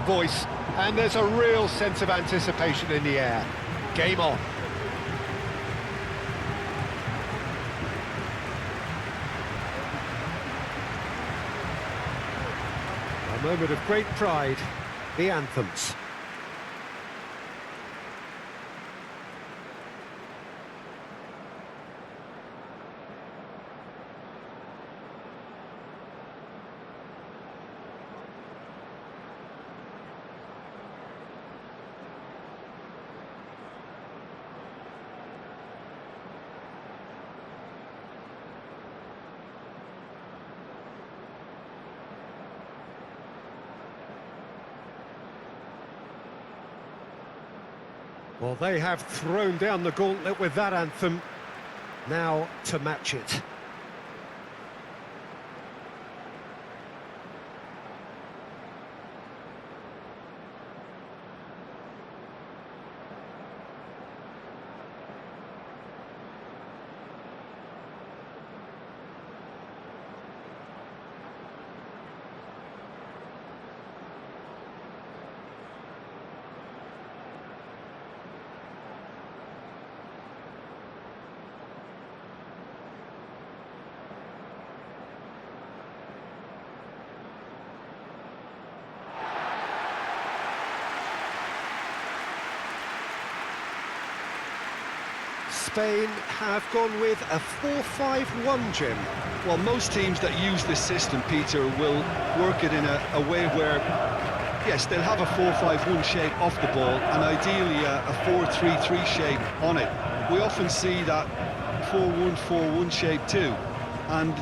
voice, and there's a real sense of anticipation in the air. Game on. A moment of great pride, the anthems. Well, they have thrown down the gauntlet with that anthem. Now to match it. Spain have gone with a 4-5-1, Jim. Well, most teams that use this system, Peter, will work it in a way where, yes, they'll have a 4-5-1 shape off the ball and ideally a 4-3-3 shape on it. We often see that 4-1-4-1 shape too, and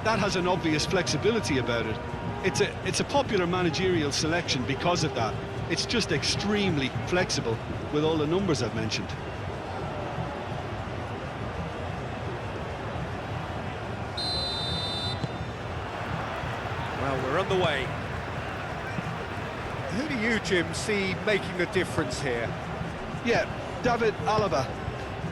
that has an obvious flexibility about it. It's a popular managerial selection because of that. It's just extremely flexible with all the numbers I've mentioned. Well, we're on the way. Who do you, Jim, see making the difference here? Yeah, David Alaba,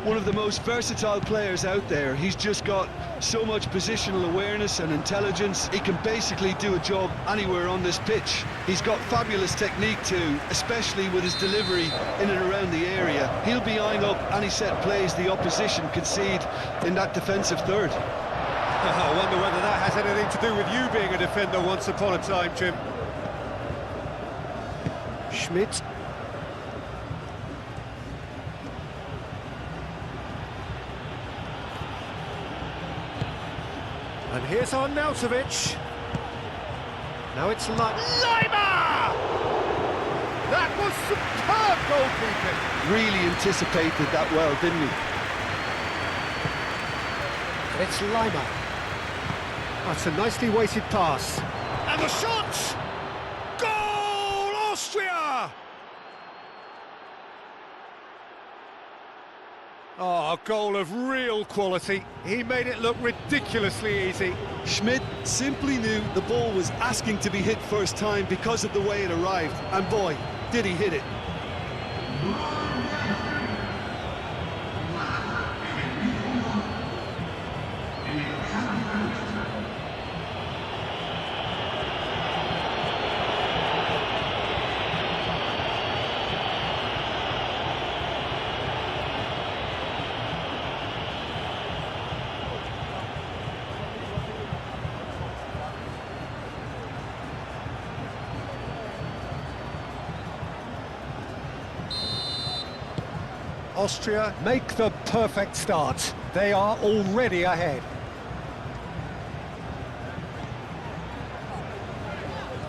one of the most versatile players out there. He's just got so much positional awareness and intelligence. He can basically do a job anywhere on this pitch. He's got fabulous technique too, especially with his delivery in and around the area. He'll be eyeing up any set plays the opposition concede in that defensive third. I wonder whether that has anything to do with you being a defender once upon a time, Jim. Schmidt. And here's Arnautovic. Now it's Lima! That was superb goalkeeping. Really anticipated that well, didn't he? It's Lima. That's a nicely weighted pass. And the shot! Goal, Austria! Oh, a goal of real quality. He made it look ridiculously easy. Schmidt simply knew the ball was asking to be hit first time because of the way it arrived. And boy, did he hit it. Austria make the perfect start. They are already ahead.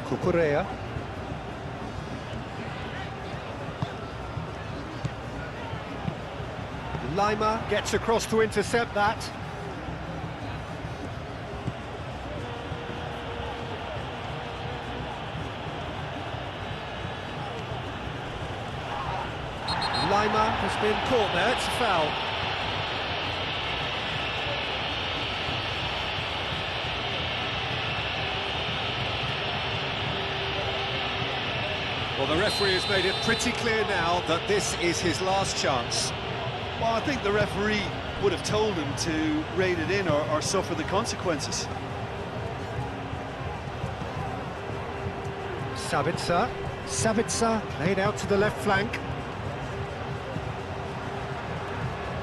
Cucurella. Lima gets across to intercept that. Lima has been caught there, it's a foul. Well, the referee has made it pretty clear now that this is his last chance. Well, I think the referee would have told him to rein it in or suffer the consequences. Sabitzer. Sabitzer laid out to the left flank.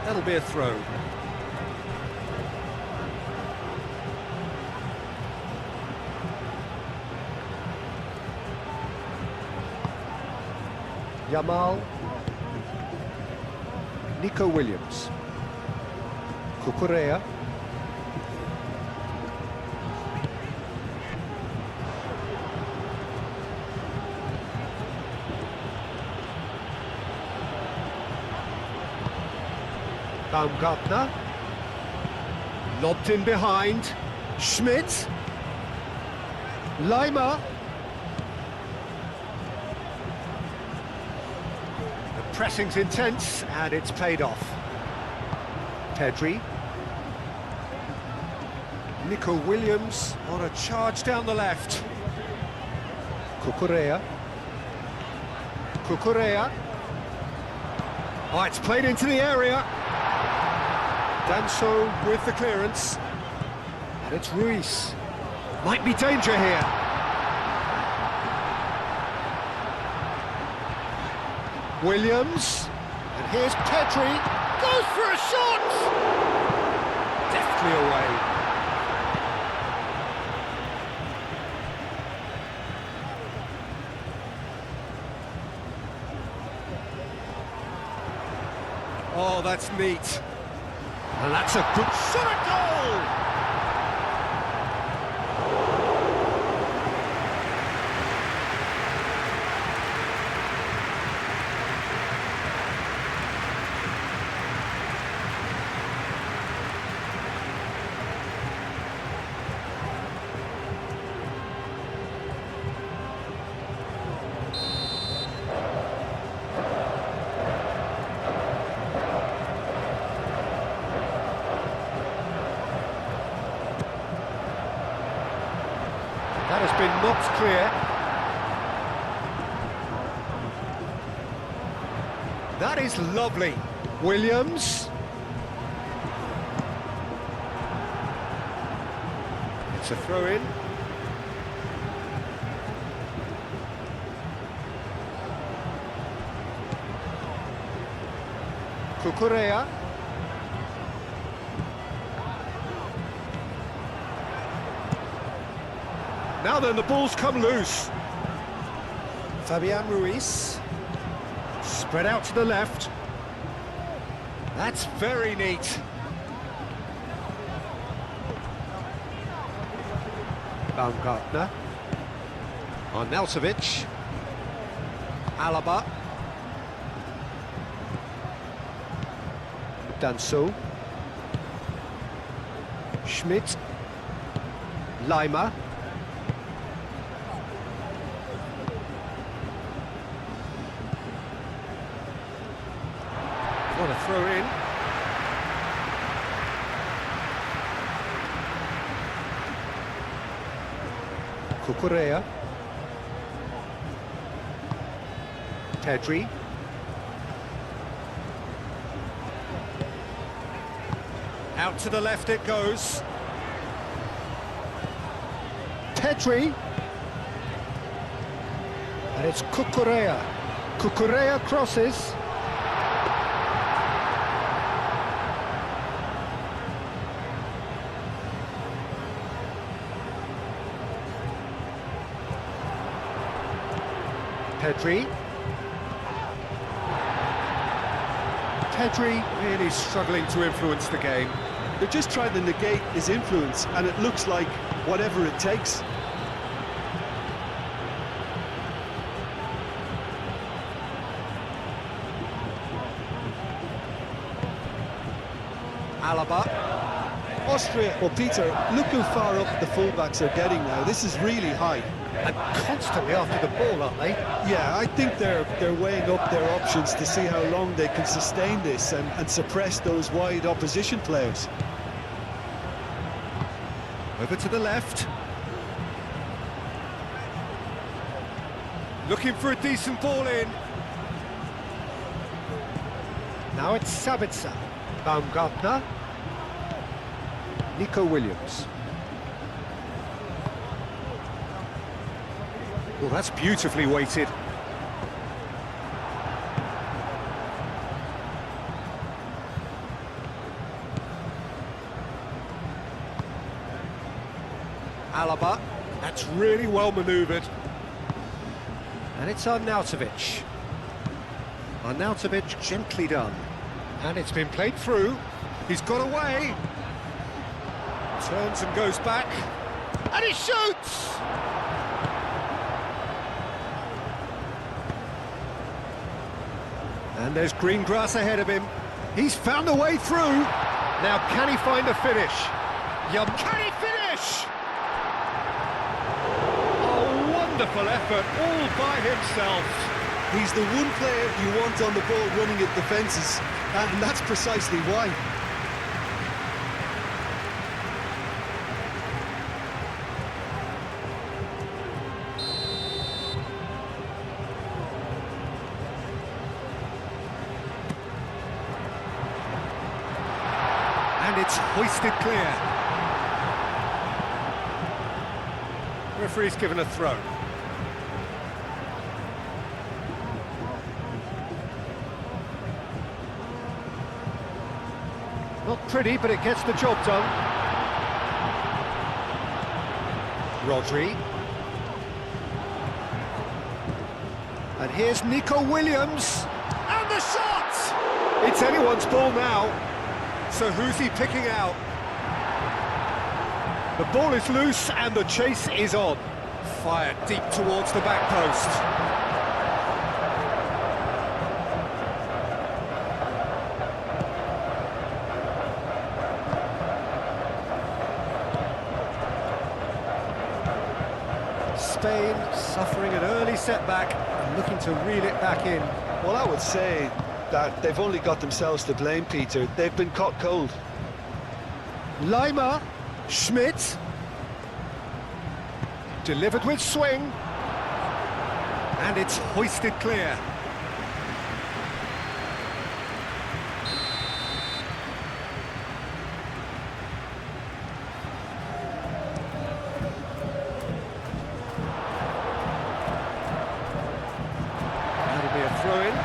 That'll be a throw. Yamal. Nico Williams. Cucurella. Baumgartner. Lobbed in behind. Schmidt. Leimer. The pressing's intense and it's paid off. Pedri. Nico Williams on a charge down the left. Cucurella. Cucurella. Oh, it's played into the area. Danso with the clearance. And it's Ruiz. Might be danger here. Williams. And here's Pedri. Goes for a shot! Deftly away. Oh, that's neat. And that's a good shot goal! That has been knocked clear. That is lovely. Williams. It's a throw-in. Cucurella. Now then, the ball's come loose. Fabian Ruiz. Spread out to the left. That's very neat. Baumgartner. Arnautovic. Alaba. Danso. Schmidt. Leimer. What a throw in. Cucurella. Pedri. Out to the left it goes. Pedri. And it's Cucurella. Cucurella crosses. Pedri. Pedri really struggling to influence the game. They're just trying to negate his influence, and it looks like whatever it takes. Alaba. Austria, well, Peter, look how far up the fullbacks are getting now. This is really high. And constantly after the ball, aren't they? Yeah, I think they're weighing up their options to see how long they can sustain this and suppress those wide opposition players. Over to the left. Looking for a decent ball in. Now it's Sabitzer. Baumgartner. Nico Williams. Well, that's beautifully weighted. Alaba. That's really well manoeuvred. And it's Arnautovic. Arnautovic gently done. And it's been played through. He's got away. Turns and goes back. And he shoots! And there's green grass ahead of him. He's found a way through. Now can he find a finish? Can he finish? A wonderful effort all by himself. He's the one player you want on the ball running at defences, and that's precisely why. And it's hoisted clear. Referee's given a throw. Not pretty, but it gets the job done. Rodri. And here's Nico Williams. And the shot! It's anyone's ball now. So who's he picking out? The ball is loose and the chase is on. Fired deep towards the back post. Spain suffering an early setback and looking to reel it back in. Well, I would say that they've only got themselves to blame, Peter. They've been caught cold. Lima, Schmidt, delivered with swing, and it's hoisted clear. That'll be a throw-in.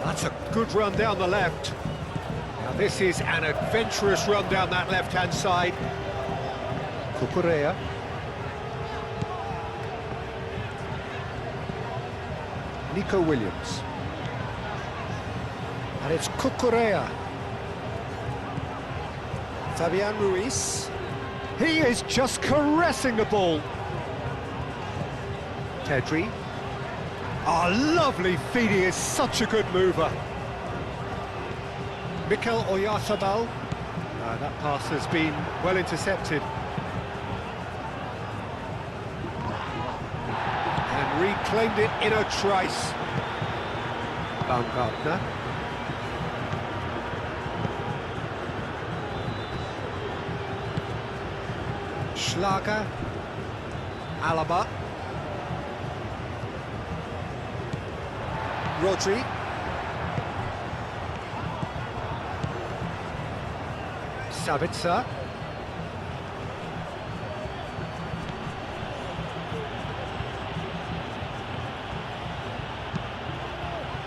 That's a good run down the left. Now this is an adventurous run down that left-hand side. Cucurella. Nico Williams. And it's Cucurella. Fabian Ruiz. He is just caressing the ball. Pedri. Oh, lovely feed, he is such a good mover. Mikel Oyarzabal. That pass has been well intercepted. And reclaimed it in a trice. Baumgartner. Schlager. Alaba. Rodri. Sabitzer.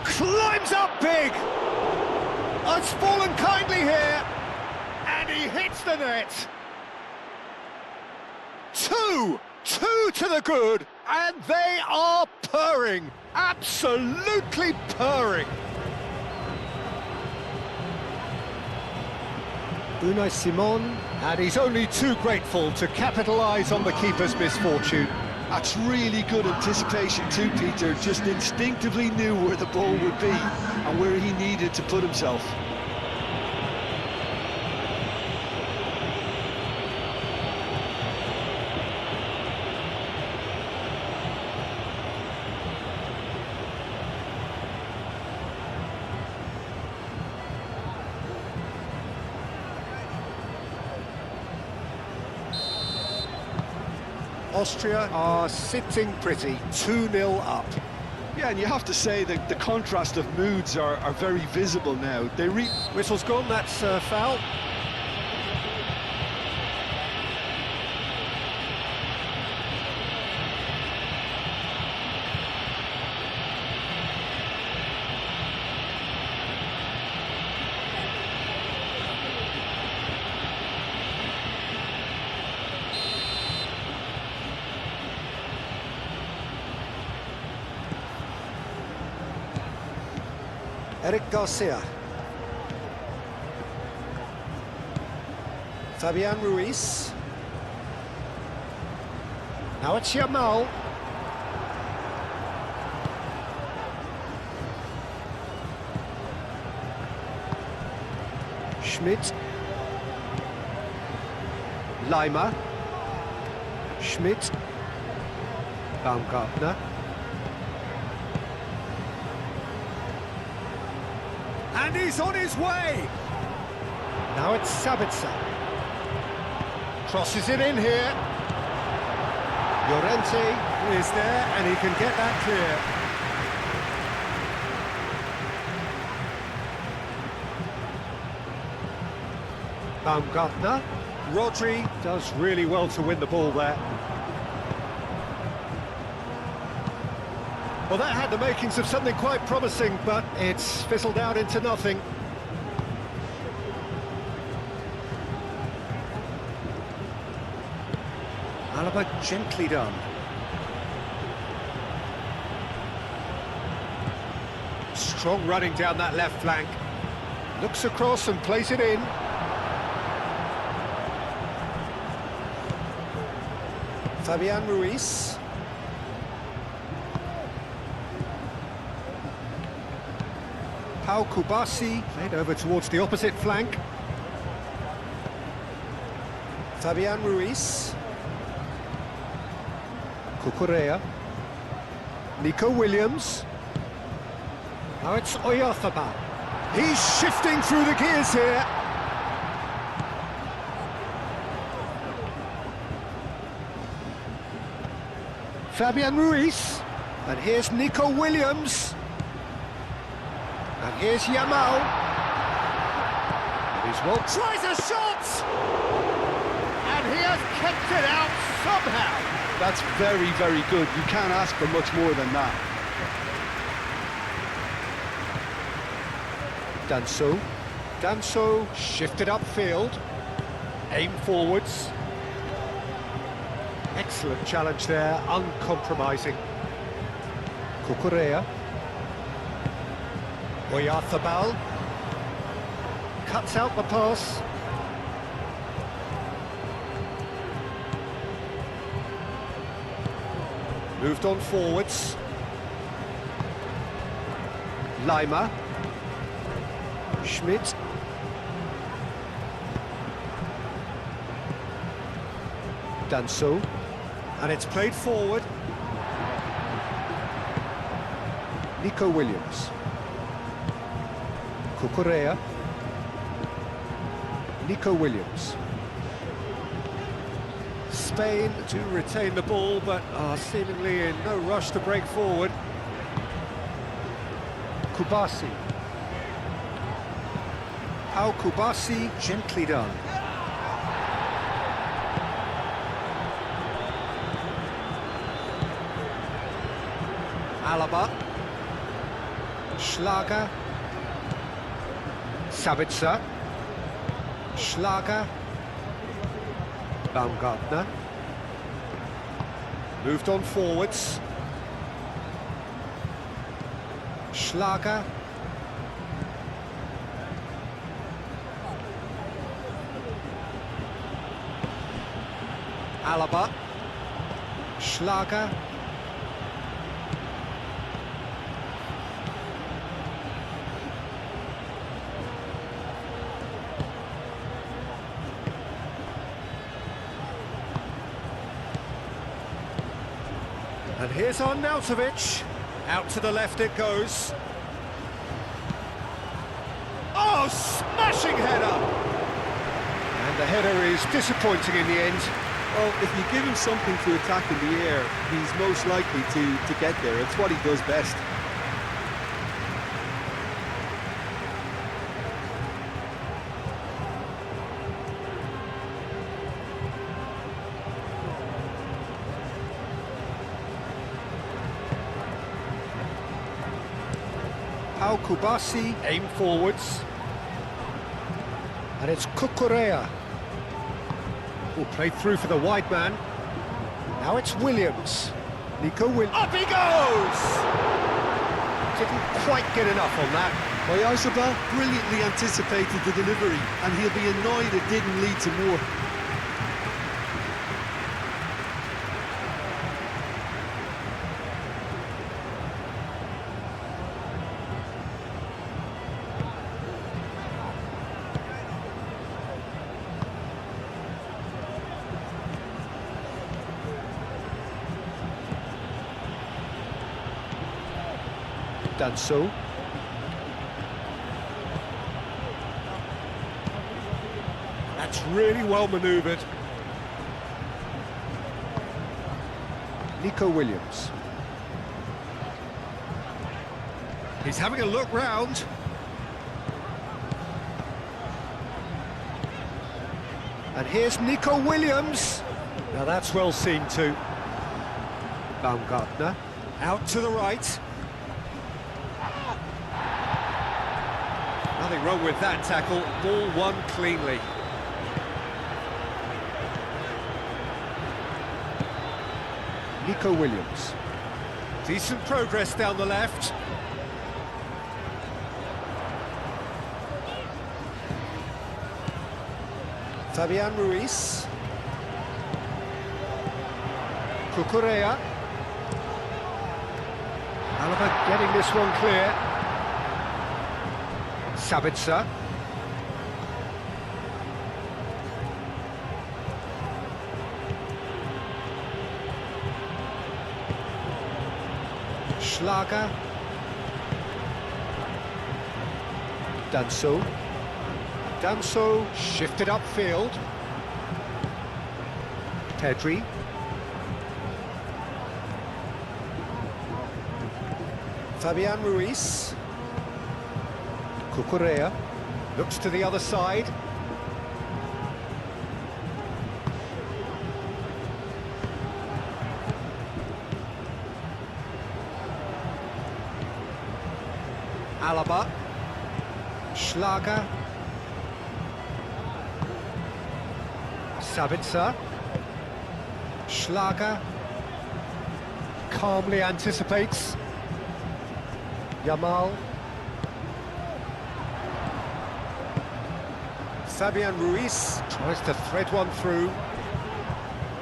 Climbs up big! Oh, it's fallen kindly here! And he hits the net! Two to the good, and they are purring! Absolutely purring! Unai Simon, and he's only too grateful to capitalise on the keeper's misfortune. That's really good anticipation too, Peter. Just instinctively knew where the ball would be and where he needed to put himself. Austria are sitting pretty, 2-0 up. Yeah, and you have to say that the contrast of moods are very visible now. Whistle's gone, that's foul. Eric Garcia. Fabian Ruiz. Now it's Yamal. Schmidt. Leimer. Schmidt. Baumgartner. And he's on his way! Now it's Sabitzer. Crosses it in here. Llorente is there and he can get that clear. Baumgartner. Rodri does really well to win the ball there. Well, that had the makings of something quite promising, but it's fizzled out into nothing. Alaba gently done. Strong running down that left flank. Looks across and plays it in. Fabian Ruiz. Pau Kubasi played over towards the opposite flank. Fabian Ruiz. Cucurella. Nico Williams. Now it's Oyarzabal. He's shifting through the gears here. Fabian Ruiz. And here's Nico Williams. And here's Yamal. And he's well tries a shot! And he has kept it out somehow. That's very, very good. You can't ask for much more than that. Danso shifted upfield. Aim forwards. Excellent challenge there, uncompromising. Cucurella. Oyarzabal cuts out the pass. Moved on forwards. Leimer. Schmidt. Danso. And it's played forward. Nico Williams. Cucurella. Nico Williams. Spain to retain the ball, but are seemingly in no rush to break forward. Kubasi. Pau Kubasi, gently done. Alaba. Schlager. Sabitzer. Schlager. Baumgartner. Moved on forwards. Schlager. Alaba. Schlager. And here's Arnautovic. Out to the left it goes. Oh, smashing header! And the header is disappointing in the end. Well, if you give him something to attack in the air, he's most likely to get there. It's what he does best. Pau Kubasi, aim forwards. And it's Cucurella. Will play through for the wide man. Now it's Williams. Nico Williams. Up he goes! Didn't quite get enough on that. Oyarzabal brilliantly anticipated the delivery, and he'll be annoyed it didn't lead to more. Done so. That's really well manoeuvred. Nico Williams. He's having a look round. And here's Nico Williams. Now that's well seen too. Baumgartner out to the right. Nothing wrong with that tackle, ball won cleanly. Nico Williams. Decent progress down the left. Fabian Ruiz. Cucurella. Alaba getting this one clear. Sabitzer. Schlager. Danso. Danso shifted upfield. Pedri. Fabian Ruiz. Cucurella looks to the other side. Alaba. Schlager. Sabitzer. Schlager. Calmly anticipates. Yamal. Fabian Ruiz tries to thread one through.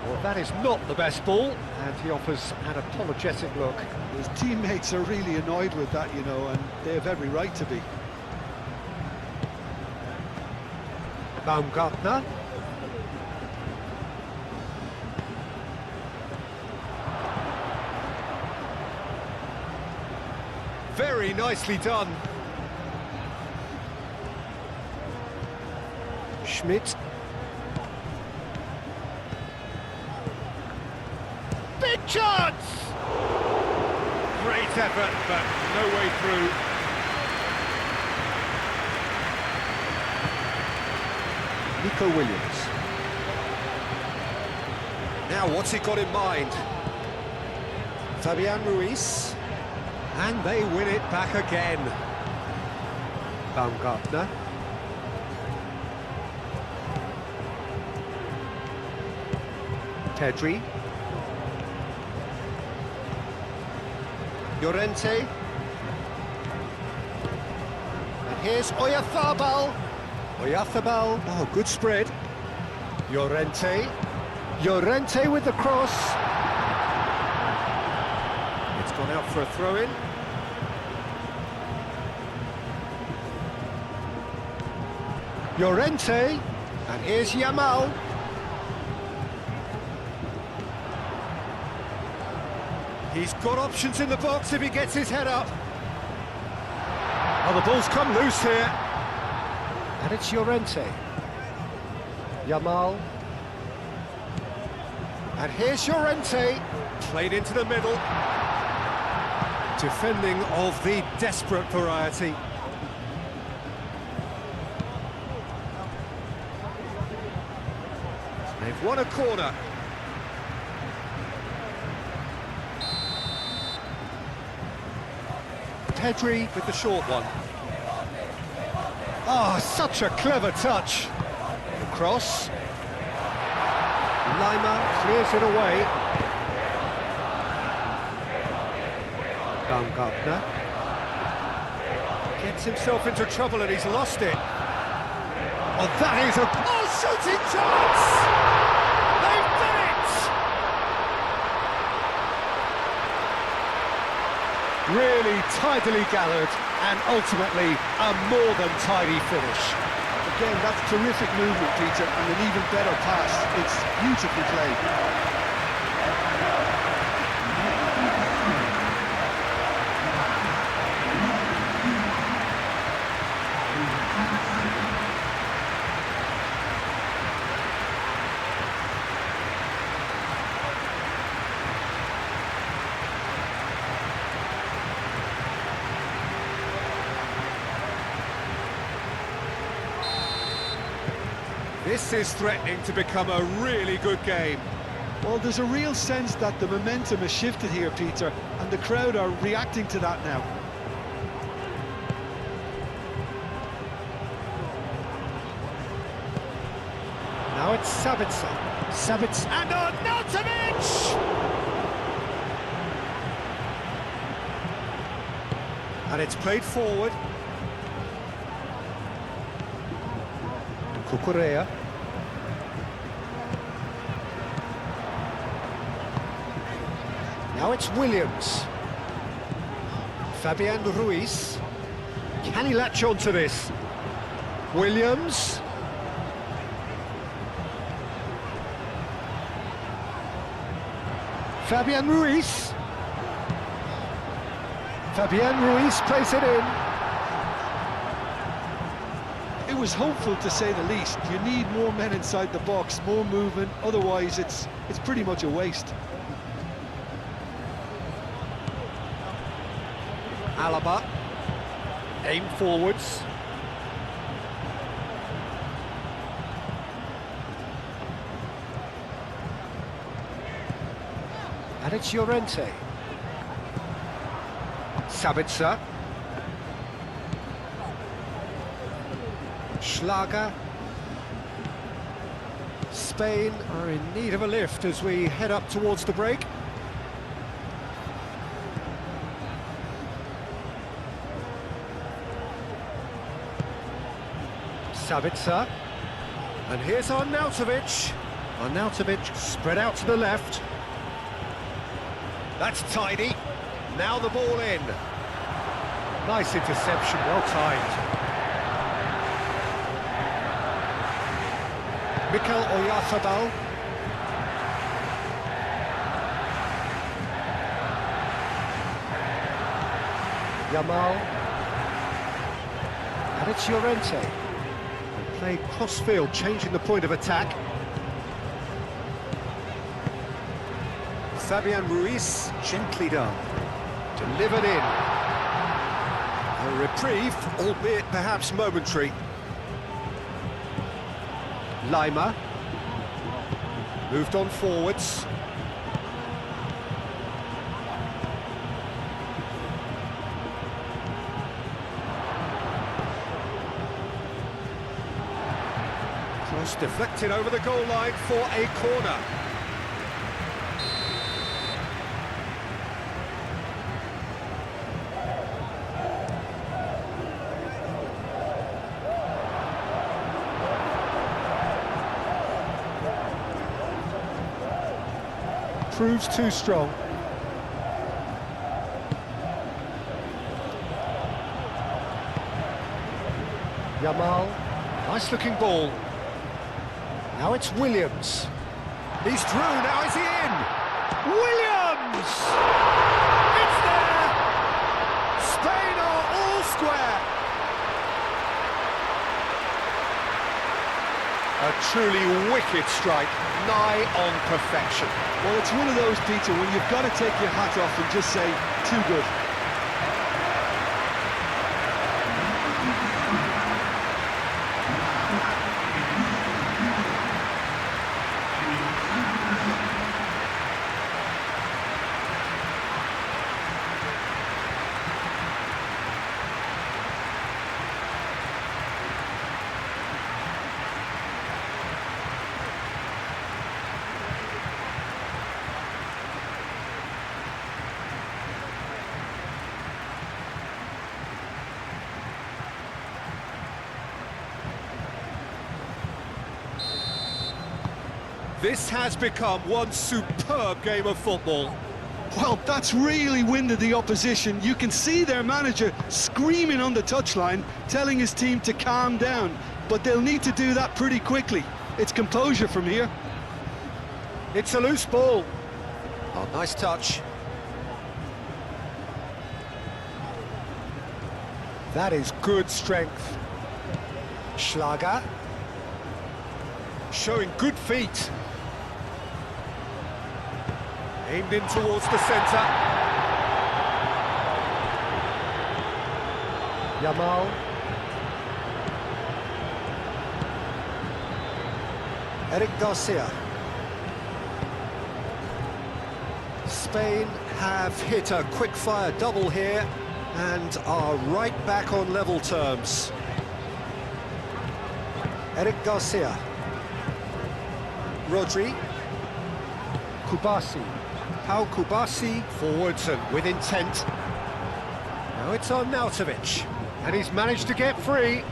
Well, that is not the best ball, and he offers an apologetic look. His teammates are really annoyed with that, you know, and they have every right to be. Baumgartner. Very nicely done. Schmidt. Big chance! Great effort, but no way through. Nico Williams. Now, what's he got in mind? Fabian Ruiz. And they win it back again. Baumgartner. Pedri. Llorente. And here's Oyarzabal. Oyarzabal. Oh, good spread. Llorente. Llorente with the cross. It's gone out for a throw-in. Llorente. And here's Yamal. He's got options in the box if he gets his head up. Oh, the ball's come loose here. And it's Llorente. Yamal. And here's Llorente. Played into the middle. Defending of the desperate variety. They've won a corner. Pedri with the short one. Oh, such a clever touch. The cross. Lima clears it away. Baumgartner. Gets himself into trouble and he's lost it. Oh, that is a shooting chance! They've done it! Really tidily gathered and ultimately a more than tidy finish. Again, that's terrific movement, Peter, and an even better pass. It's beautifully played. This is threatening to become a really good game. Well, there's a real sense that the momentum has shifted here, Peter, and the crowd are reacting to that now. Now it's Sabitzer. Sabitzer and Arnautovic! And it's played forward. Cucurella. Now it's Williams. Fabian Ruiz. Can he latch on to this? Williams. Fabian Ruiz. Fabian Ruiz plays it in. It was hopeful, to say the least. You need more men inside the box, more movement, otherwise it's pretty much a waste. Alaba, aim forwards. And it's Llorente. Sabitzer. Schlager. Spain are in need of a lift as we head up towards the break. Sabitzer. And here's Arnautovic. Arnautovic spread out to the left. That's tidy. Now the ball in. Nice interception, well timed. Mikel Oyarzabal. Yamal. And it's Llorente. Played cross-field, changing the point of attack. Fabian Ruiz, gently done. Delivered in. A reprieve, albeit perhaps momentary. Lima. Moved on forwards. Cross deflected over the goal line for a corner. Proves too strong. Yamal, nice looking ball. Now it's Williams. He's through, now is he in? Williams! It's there! Spain are all square. A truly wicked strike, nigh on perfection. Well, it's one of those, Peter, when you've got to take your hat off and just say, too good. This has become one superb game of football. Well, that's really winded the opposition. You can see their manager screaming on the touchline, telling his team to calm down. But they'll need to do that pretty quickly. It's composure from here. It's a loose ball. Oh, nice touch. That is good strength. Schlager. Showing good feet. Aimed in towards the centre. Yamal. Eric Garcia. Spain have hit a quick-fire double here and are right back on level terms. Eric Garcia. Rodri. Kubasi. Pau Kubasi forwards and with intent. Now it's on Nautovic, and he's managed to get free.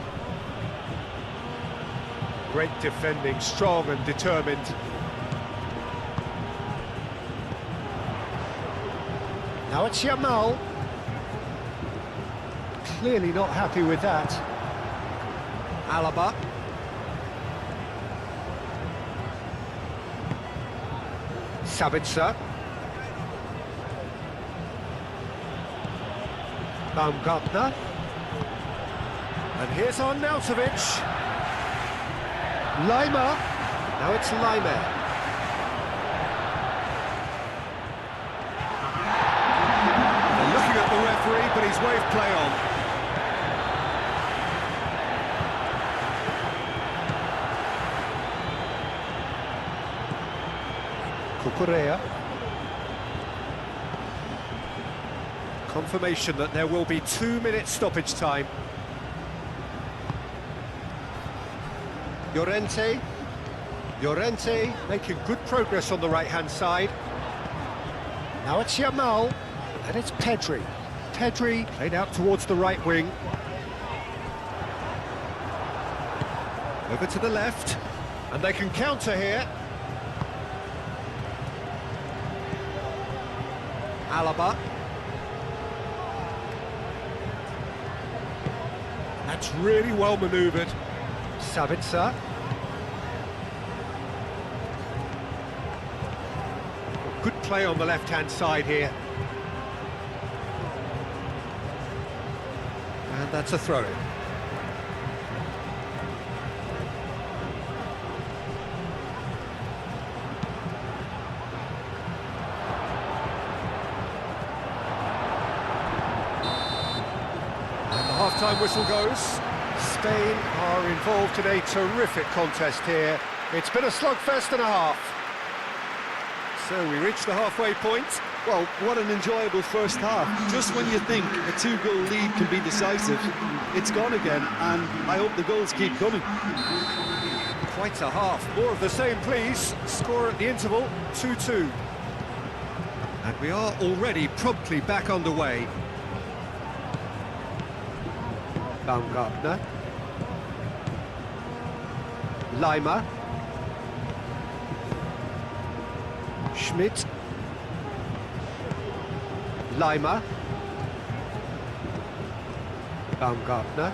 Great defending, strong and determined. Now it's Yamal. Clearly not happy with that. Alaba. Sabitzer. Baumgartner. And here's Arnautovic. Lima. Now it's Lima. They're looking at the referee, but he's waved play on. Cucurella. Confirmation that there will be 2-minute stoppage time. Llorente. Llorente making good progress on the right-hand side. Now it's Yamal, and it's Pedri. Pedri played out towards the right wing. Over to the left, and they can counter here. Alaba. That's really well manoeuvred. Sabitzer. Good play on the left-hand side here. And that's a throw-in. And the half-time whistle goes. Spain are involved in a terrific contest here. It's been a slugfest and a half. So we reach the halfway point. Well, what an enjoyable first half. Just when you think a 2-goal lead can be decisive, it's gone again, and I hope the goals keep coming. Quite a half. More of the same, please. Score at the interval, 2-2. And we are already promptly back underway. Baumgartner. Lima. Schmidt. Lima. Baumgartner.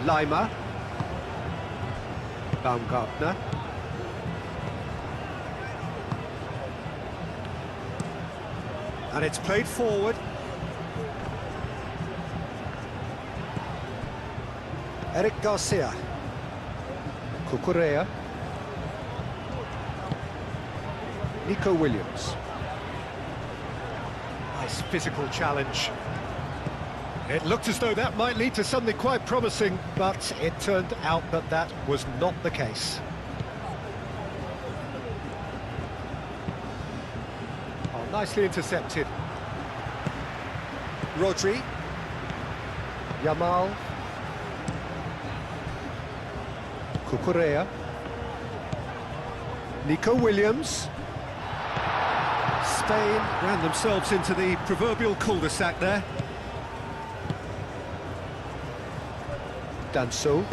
Lima. Baumgartner. And it's played forward. Eric Garcia. Cucurella. Nico Williams. Nice physical challenge. It looked as though that might lead to something quite promising, but it turned out that that was not the case. Oh, nicely intercepted. Rodri. Yamal. Cucurella. Nico Williams. Spain ran themselves into the proverbial cul-de-sac there. Danso.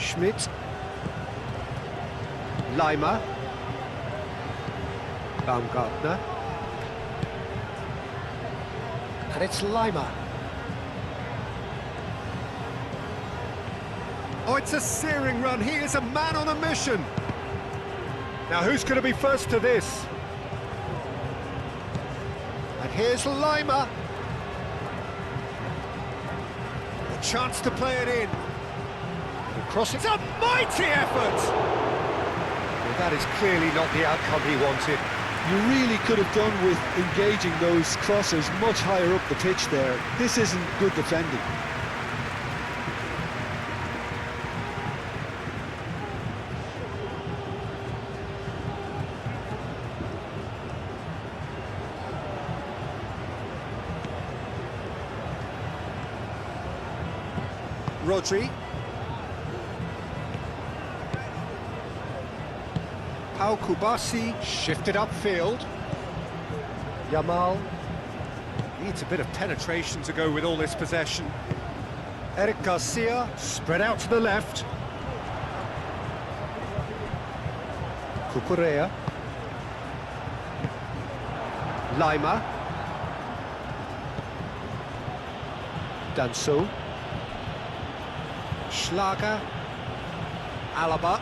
Schmidt. Leimer. Baumgartner. And it's Leimer. Oh, it's a searing run. He is a man on a mission. Now, who's going to be first to this? And here's Leimer. A chance to play it in. Across, it's a mighty effort! Well, that is clearly not the outcome he wanted. You really could have done with engaging those crosses much higher up the pitch there. This isn't good defending. Rodri. Pau Kubasi shifted upfield. Yamal needs a bit of penetration to go with all this possession. Eric Garcia spread out to the left. Cucurella. Leimer. Danso. Schlager. Alaba.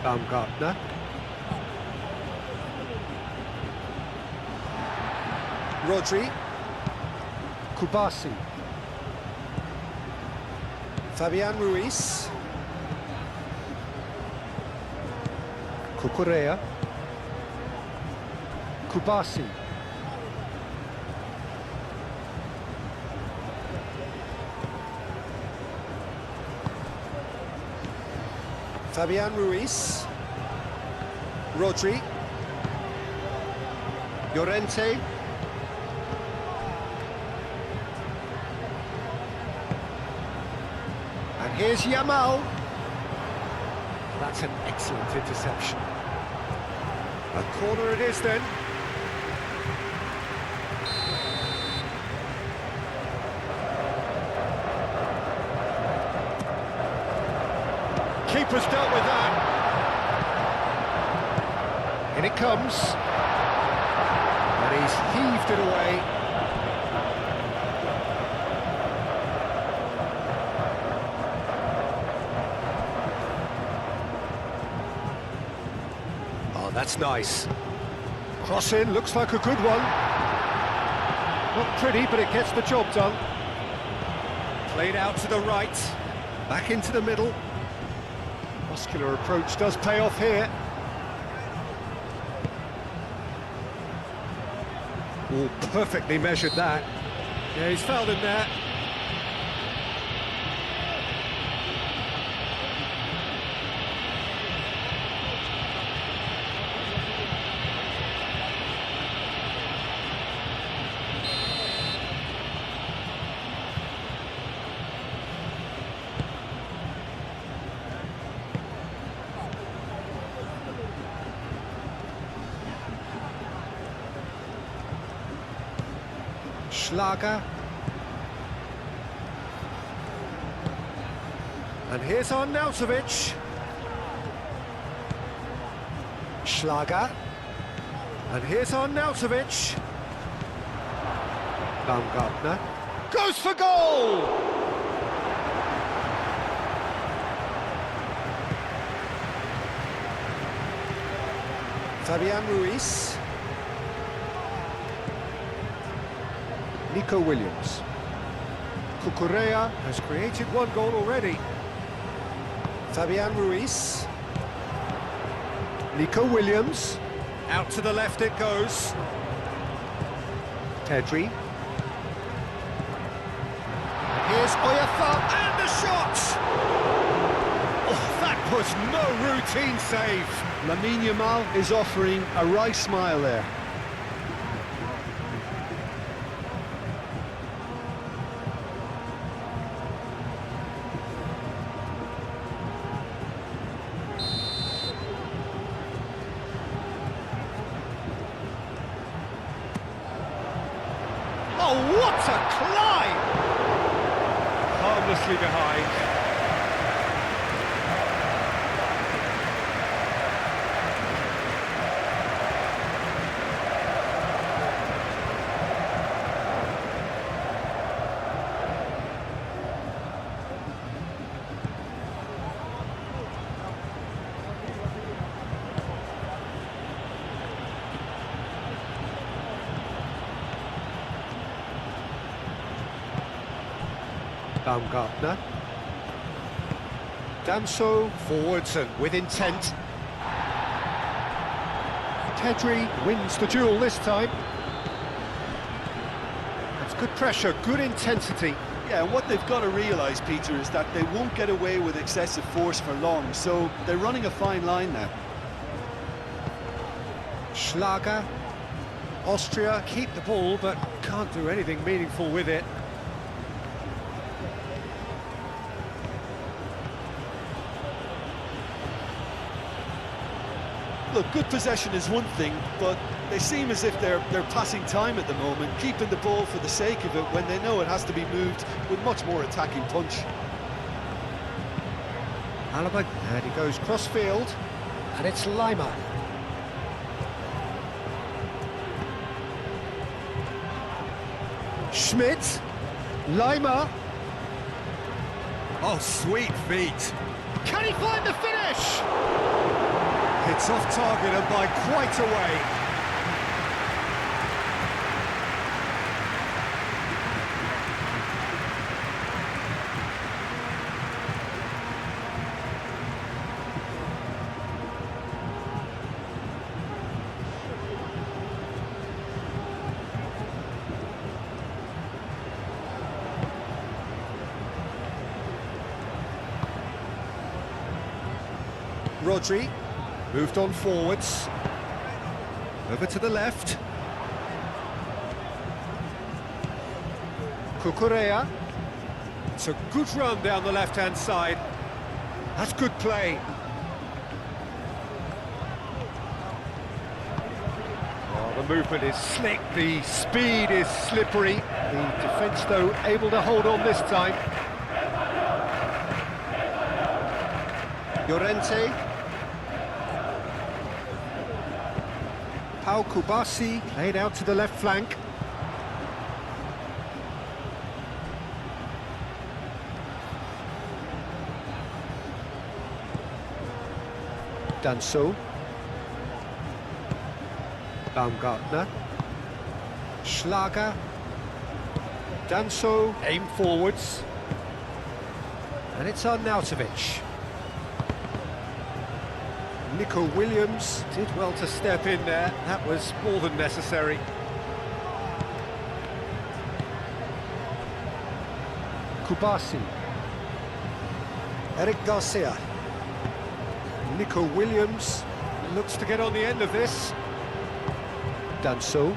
Baumgartner. Rodri. Kubasi. Fabian Ruiz. Cucurella. Kubasi. Fabian Ruiz. Rodri. Llorente. And here's Yamal. That's an excellent interception. A corner it is then. Keeper's dealt with that. In it comes. And he's heaved it away. Oh, that's nice. Cross in, looks like a good one. Not pretty, but it gets the job done. Played out to the right. Back into the middle. Muscular approach does pay off here. Oh, perfectly measured that. Yeah, he's fouled him there. Schlager. And here's Arnautovic. Schlager. And here's Arnautovic. Baumgartner. Goes for goal! Fabian Ruiz. Nico Williams. Cucurella has created one goal already. Fabian Ruiz. Nico Williams. Out to the left it goes. Pedri. Here's Oyarzabal and the shot! Oh, that was no routine save. Lamine Yamal is offering a right smile there. Oh, what a climb! Harmlessly behind. Baumgartner. Danso forwards and with intent. Pedri wins the duel this time. That's good pressure, good intensity. Yeah, and what they've got to realise, Peter, is that they won't get away with excessive force for long, so they're running a fine line now. Schlager. Austria keep the ball, but can't do anything meaningful with it. Look, good possession is one thing, but they seem as if they're passing time at the moment, keeping the ball for the sake of it when they know it has to be moved with much more attacking punch. Alaba, and he goes cross-field, and it's Lima. Schmidt, Lima. Oh, sweet feet. Can he find the finish? It's off target and by quite a way. Rodri. Moved on forwards. Over to the left. Cucurella. It's a good run down the left-hand side. That's good play. Oh, the movement is slick, the speed is slippery. The defence, though, able to hold on this time. Llorente. Pau Kubasi played out to the left flank. Danso. Baumgartner. Schlager. Danso, aim forwards. And it's Arnautovic. Nico Williams did well to step in there. That was more than necessary. Kubasi. Eric Garcia. Nico Williams looks to get on the end of this. Danso.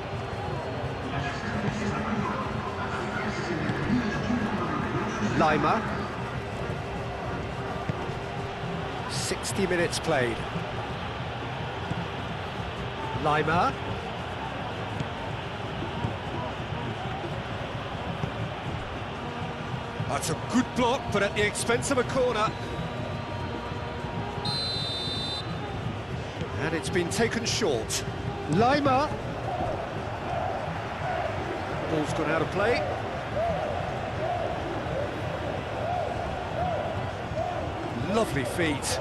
Lima. 60 minutes played. Lima. That's a good block, but at the expense of a corner. And it's been taken short. Lima. Ball's gone out of play. Lovely feet.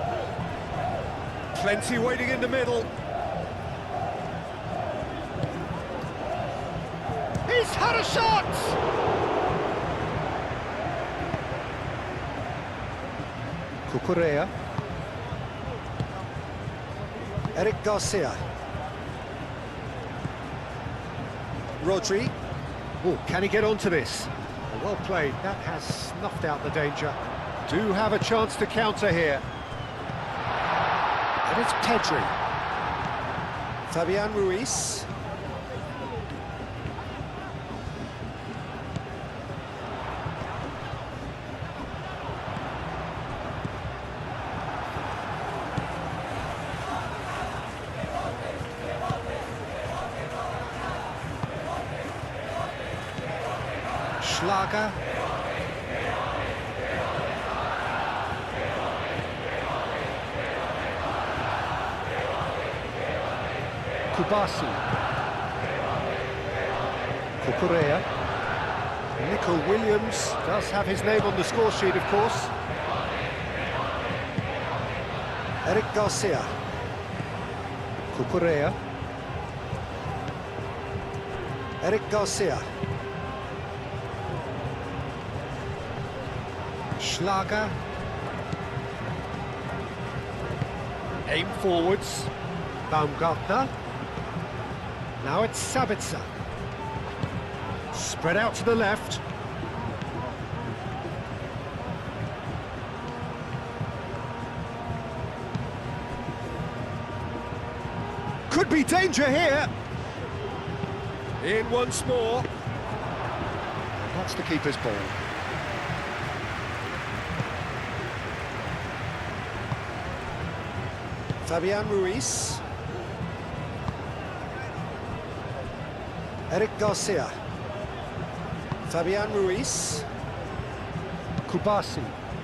Plenty waiting in the middle. He's had a shot! Cucurella. Eric Garcia. Rodri. Oh, can he get onto this? Well played. That has snuffed out the danger. Do have a chance to counter here. And it's Pedri. Fabian Ruiz. Schlager. Kubasi. Cucurella. Nico Williams does have his name on the score sheet, of course. Eric Garcia. Cucurella. Eric Garcia. Schlager. Aim forwards. Baumgartner. Now it's Sabitzer. Spread out to the left. Could be danger here. In once more. That's the keeper's ball. Fabian Ruiz. Eric Garcia. Fabian Ruiz. Kubasi.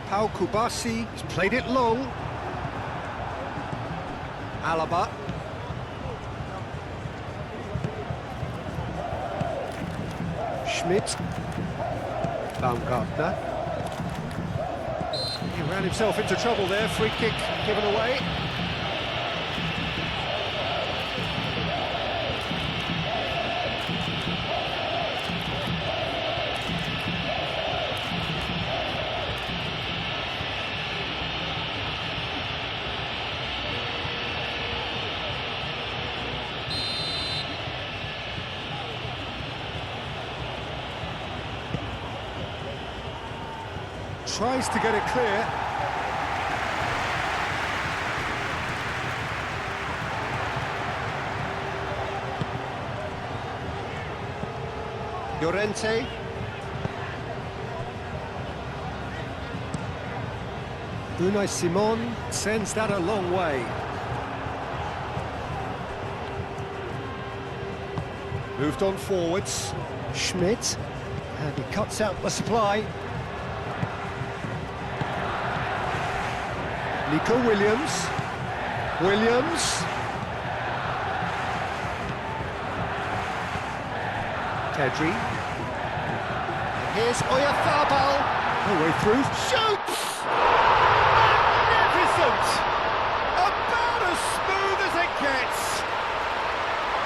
Pau Kubasi. He's played it long. Alaba. Schmidt. Baumgartner. He ran himself into trouble there. Free kick given away. Tries to get it clear. Llorente. Unai Simon sends that a long way. Moved on forwards. Schmidt. And he cuts out the supply. Nico Williams. Tedri. Here's Oyarzabal. No way through. Shoots! Magnificent! About as smooth as it gets.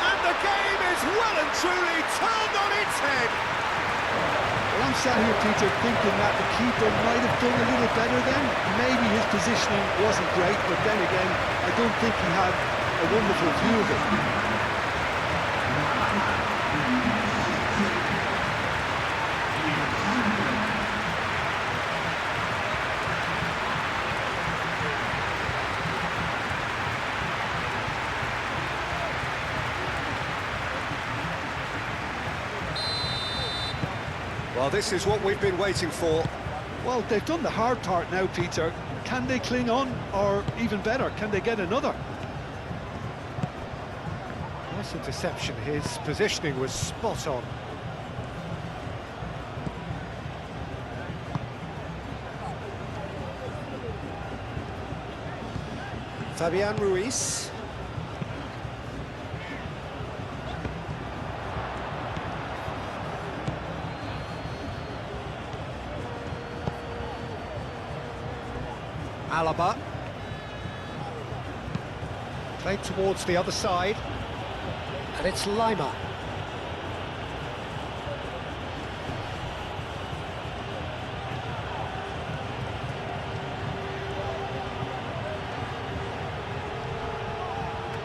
And the game is well and truly turned on its head. Well, I'm sat here, Peter, thinking that the keeper might have done a little better then. Maybe his positioning wasn't great, but then again, I don't think he had a wonderful view of it. Well, this is what we've been waiting for. Well, they've done the hard part now, Peter. Can they cling on, or even better, can they get another? Nice interception. His positioning was spot on. Fabian Ruiz. Alaba. Played towards the other side. And it's Lima.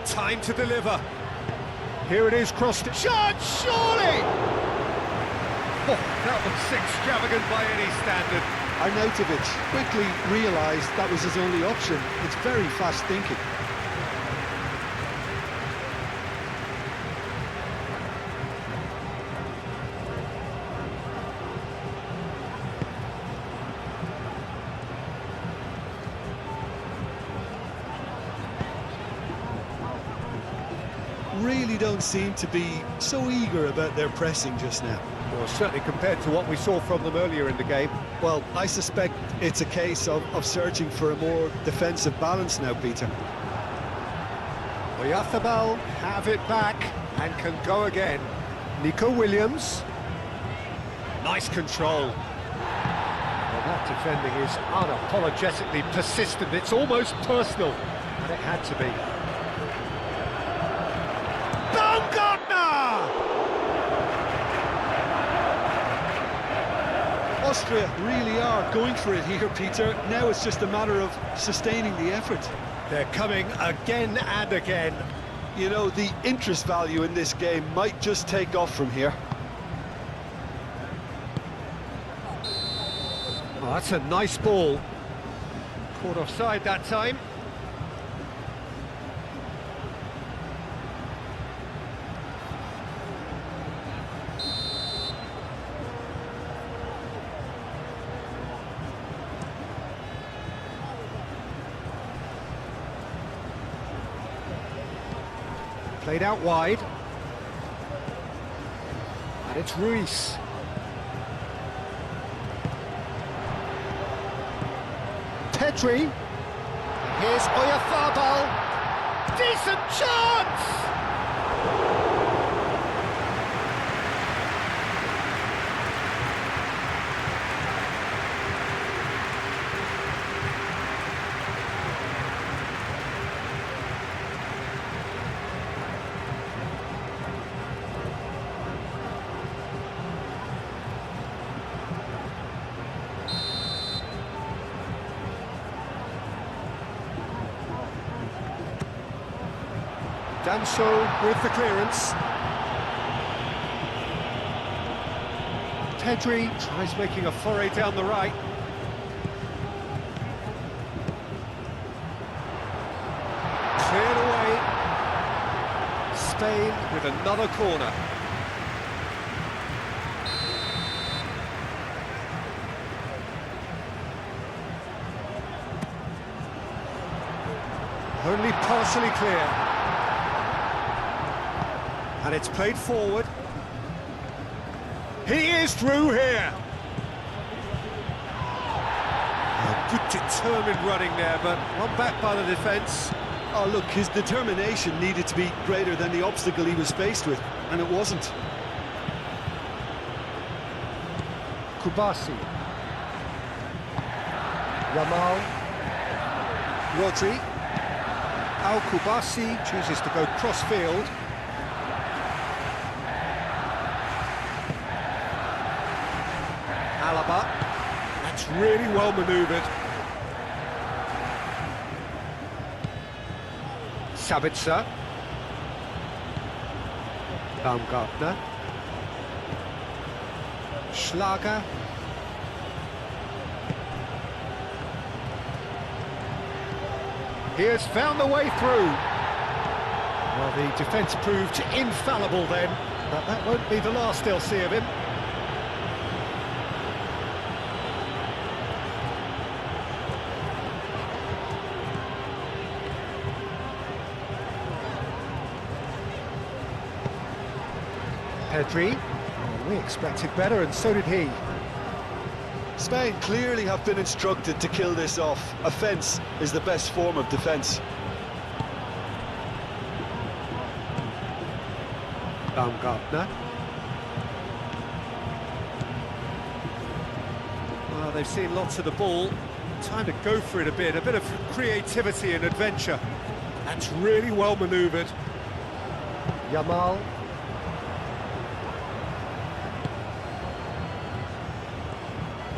Time to deliver. Here it is, crossed. Shot, surely! Oh, that was extravagant by any standard. Arnautovic quickly realised that was his only option. It's very fast thinking. Really don't seem to be so eager about their pressing just now. Well, certainly compared to what we saw from them earlier in the game. Well, I suspect it's a case of searching for a more defensive balance now, Peter. Oyarzabal have it back and can go again. Nico Williams. Nice control. Well, that defending is unapologetically persistent. It's almost personal, and it had to be. Austria really are going for it here, Peter. Now it's just a matter of sustaining the effort. They're coming again and again. You know, the interest value in this game might just take off from here. Oh, that's a nice ball. Caught offside that time. Played out wide. And it's Ruiz. Pedri. Here's Oyarzabal. Decent chance! Danso with the clearance. Pedri tries making a foray down the right. Cleared away. Spain with another corner. Only partially clear. And it's played forward. He is through here. Oh, good determined running there, but one back by the defence. Oh, look, his determination needed to be greater than the obstacle he was faced with, and it wasn't. Kubasi. Yamal. Rodri. Kubasi chooses to go cross-field. Alaba. That's really well manoeuvred. Sabitzer. Baumgartner. Schlager. He has found the way through. Well, the defence proved infallible then, but that won't be the last they'll see of him. Pedri. Oh, we expected better, and so did he. Spain clearly have been instructed to kill this off. Offence is the best form of defence. Baumgartner. Well, they've seen lots of the ball. Time to go for it a bit of creativity and adventure. That's really well manoeuvred. Yamal.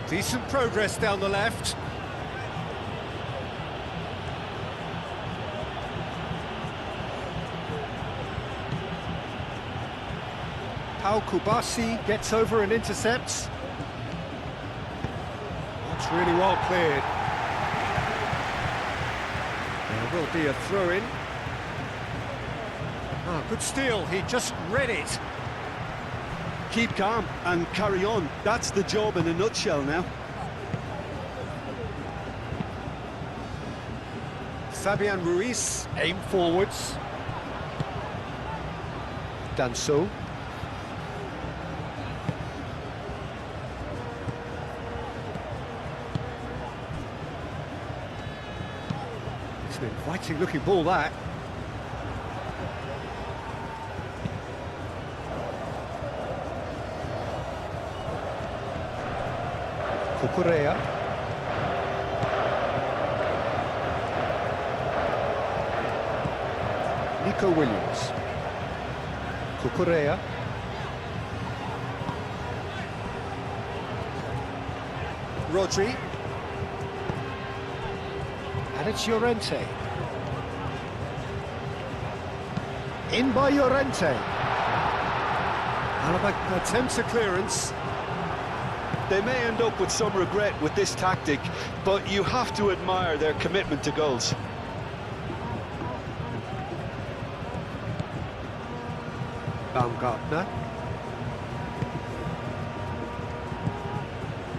Decent progress down the left. Kubasi gets over and intercepts. That's really well cleared. There will be a throw-in. Ah, good steal, he just read it. Keep calm and carry on. That's the job in a nutshell now. Fabian Ruiz, aim forwards. Danso. It's an inviting looking ball, that. Correa. Nico Williams. Correa. Rodri. And it's Llorente. In by Llorente. Alaba attempts a clearance. They may end up with some regret with this tactic, but you have to admire their commitment to goals. Baumgartner.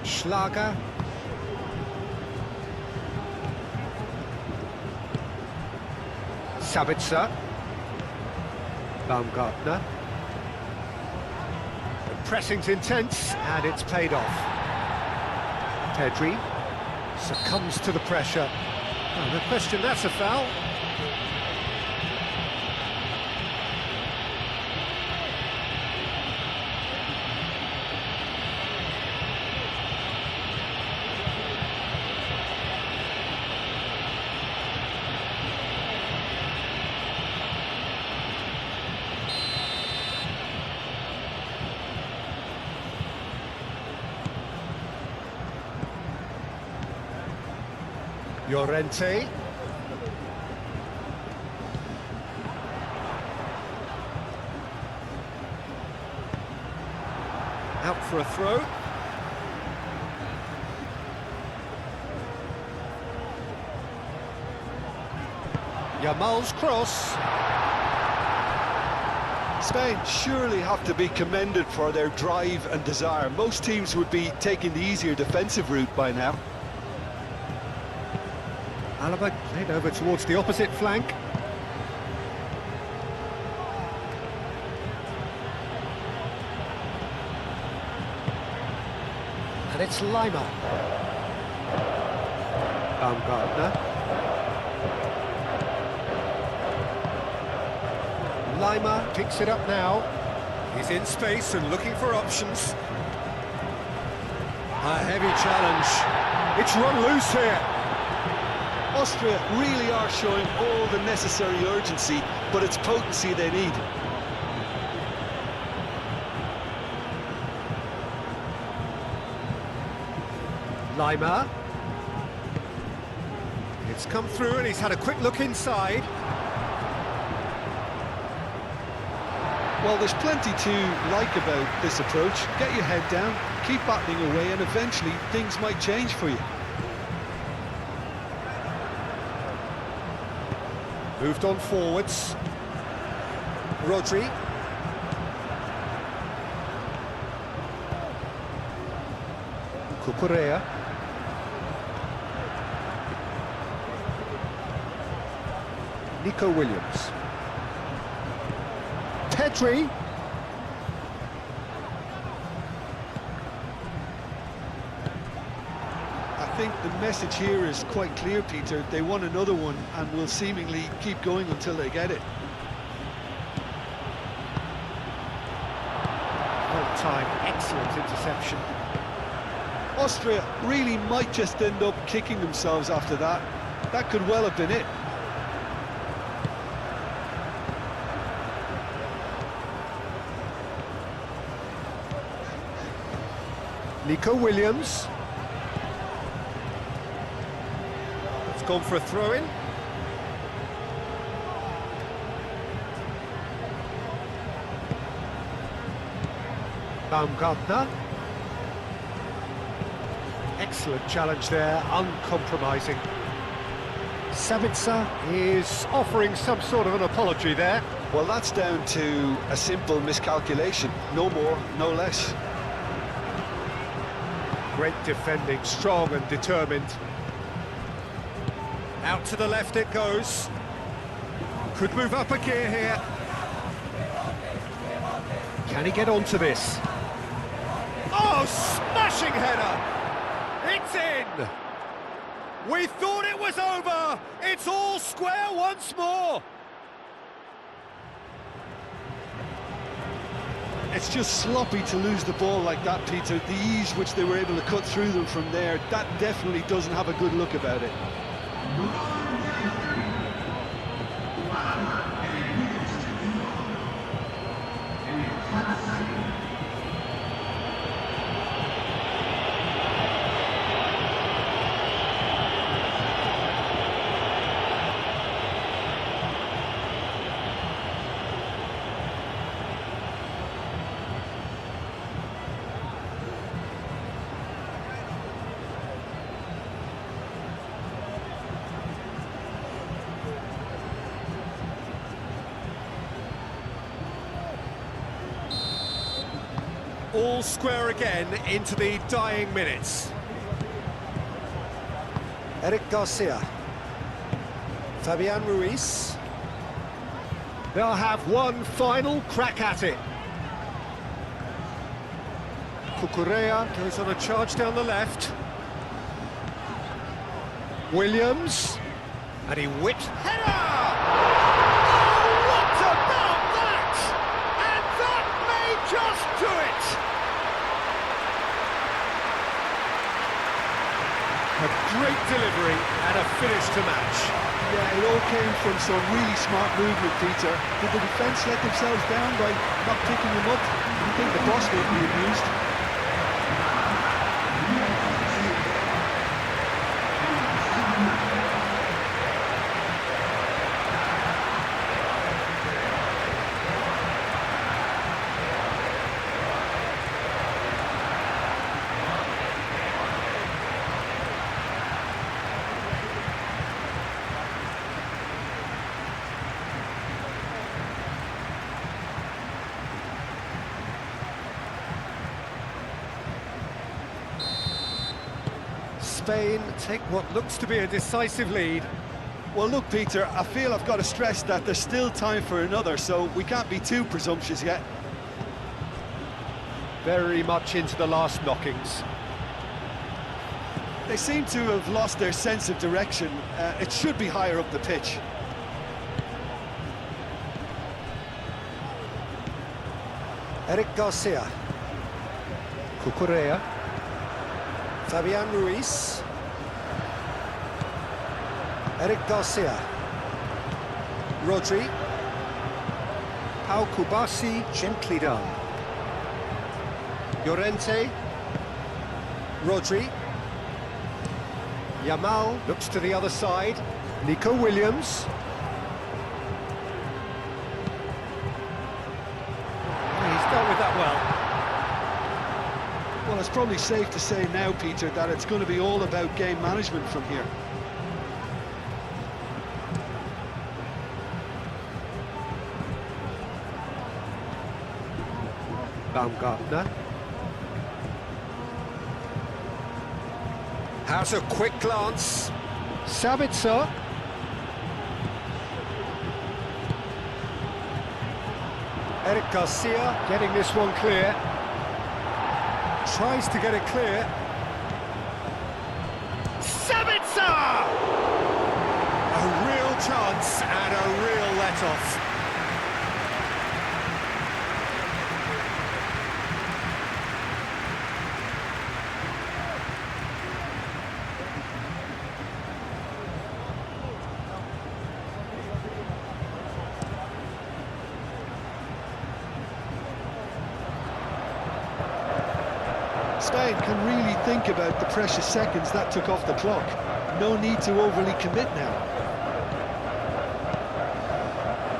Schlager. Sabitzer. Baumgartner. The pressing's intense, and it's paid off. Pedri succumbs to the pressure. Oh, no question, that's a foul. Llorente. Out for a throw. Yamal's cross. Spain surely have to be commended for their drive and desire. Most teams would be taking the easier defensive route by now. Alaba played over towards the opposite flank. And it's Lima. Baumgartner. Lima picks it up now. He's in space and looking for options. A heavy challenge. It's run loose here. Austria really are showing all the necessary urgency, but it's potency they need. Lima. It's come through and he's had a quick look inside. Well, there's plenty to like about this approach. Get your head down, keep battling away, and eventually things might change for you. Moved on forwards. Rodri. Cucurella. Nico Williams. Pedri. I think the message here is quite clear, Peter. They want another one and will seemingly keep going until they get it. Well time, excellent interception. Austria really might just end up kicking themselves after that. That could well have been it. Nico Williams. It's gone for a throw-in. Baumgartner. Excellent challenge there, uncompromising. Sabitzer is offering some sort of an apology there. Well, that's down to a simple miscalculation. No more, no less. Great defending, strong and determined. Out to the left it goes. Could move up a gear here. Can he get onto this? Oh, smashing header! It's in! We thought it was over! It's all square once more! It's just sloppy to lose the ball like that, Peter. The ease which they were able to cut through them from there, that definitely doesn't have a good look about it. all square again into the dying minutes. Eric Garcia. Fabian Ruiz. They'll have one final crack at it. Cucurella goes on a charge down the left. Williams. And he whips. Header! Oh, what about that? And that may just do it! A great delivery and a finish to match. Yeah, it all came from some really smart movement, Peter. Did the defence let themselves down by not picking him up? I think the boss will be amused. Spain take what looks to be a decisive lead. Well, look, Peter, I feel I've got to stress that there's still time for another, so we can't be too presumptuous yet. Very much into the last knockings. They seem to have lost their sense of direction. It should be higher up the pitch. Eric Garcia. Cucurella. Fabian Ruiz. Eric Garcia. Rodri. Pau Kubasi, gently done. Llorente. Rodri. Yamal looks to the other side. Nico Williams. He's dealt with that well. Well, it's probably safe to say now, Peter, that it's going to be all about game management from here. Baumgartner. Has a quick glance. Sabitzer. Eric Garcia getting this one clear. Tries to get it clear. Sabitzer! A real chance and a real let-off. Spain can really think about the precious seconds that took off the clock. No need to overly commit now.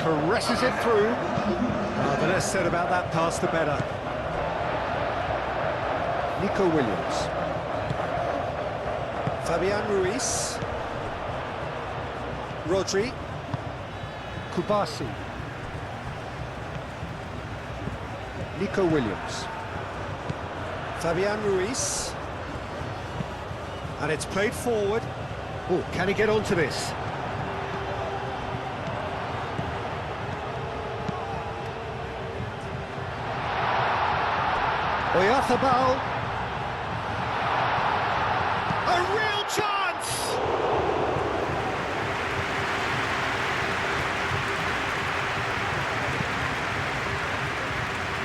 Caresses it through. The less said about that pass, the better. Nico Williams. Fabian Ruiz. Rodri. Kubasi. Nico Williams. Fabian Ruiz. And it's played forward. Oh, can he get onto this? Oyarzabal. A real chance!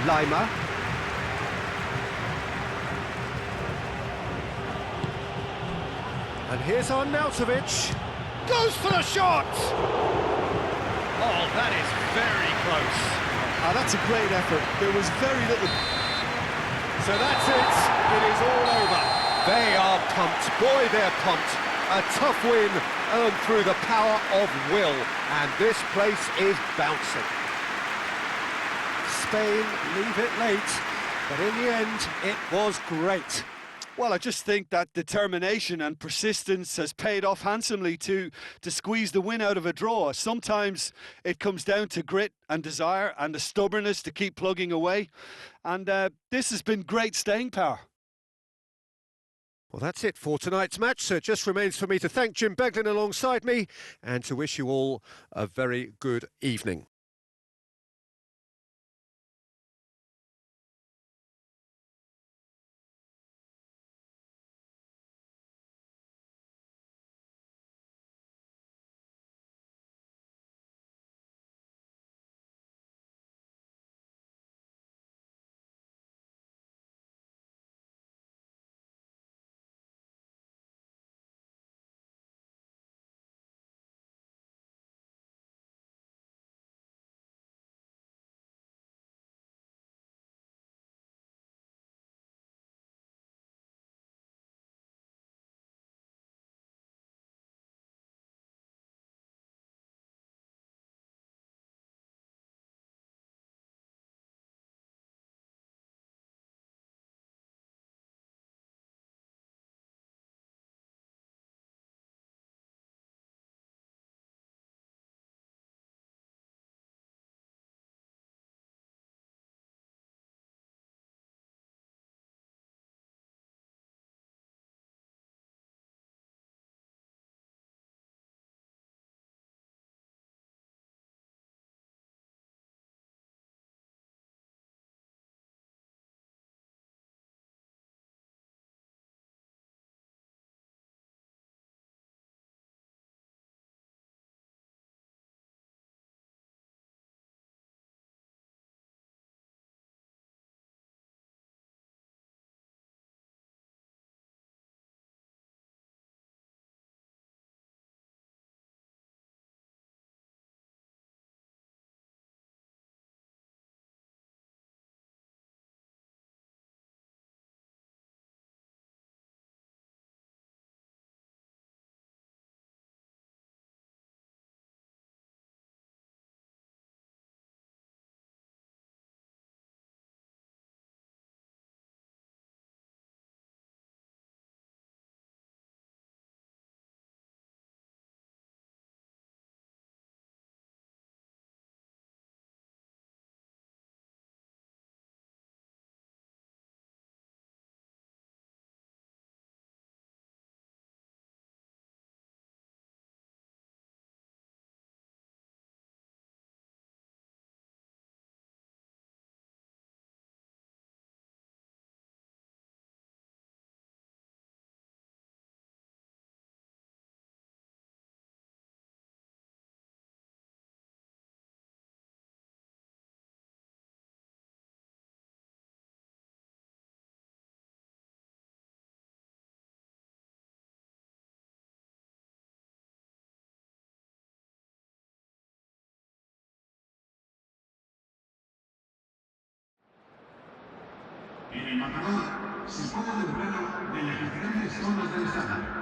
Lima. And here's Arnautovic. Goes for the shot! Oh, that is very close. That's a great effort. There was very little... So that's it. It is all over. They are pumped. Boy, they're pumped. A tough win earned through the power of will. And this place is bouncing. Spain leave it late, but in the end, it was great. Well, I just think that determination and persistence has paid off handsomely to squeeze the win out of a draw. Sometimes it comes down to grit and desire and the stubbornness to keep plugging away. And this has been great staying power. Well, that's it for tonight's match, so it just remains for me to thank Jim Beglin alongside me and to wish you all a very good evening. En el marcador se pone de pleno de las diferentes zonas del estadio.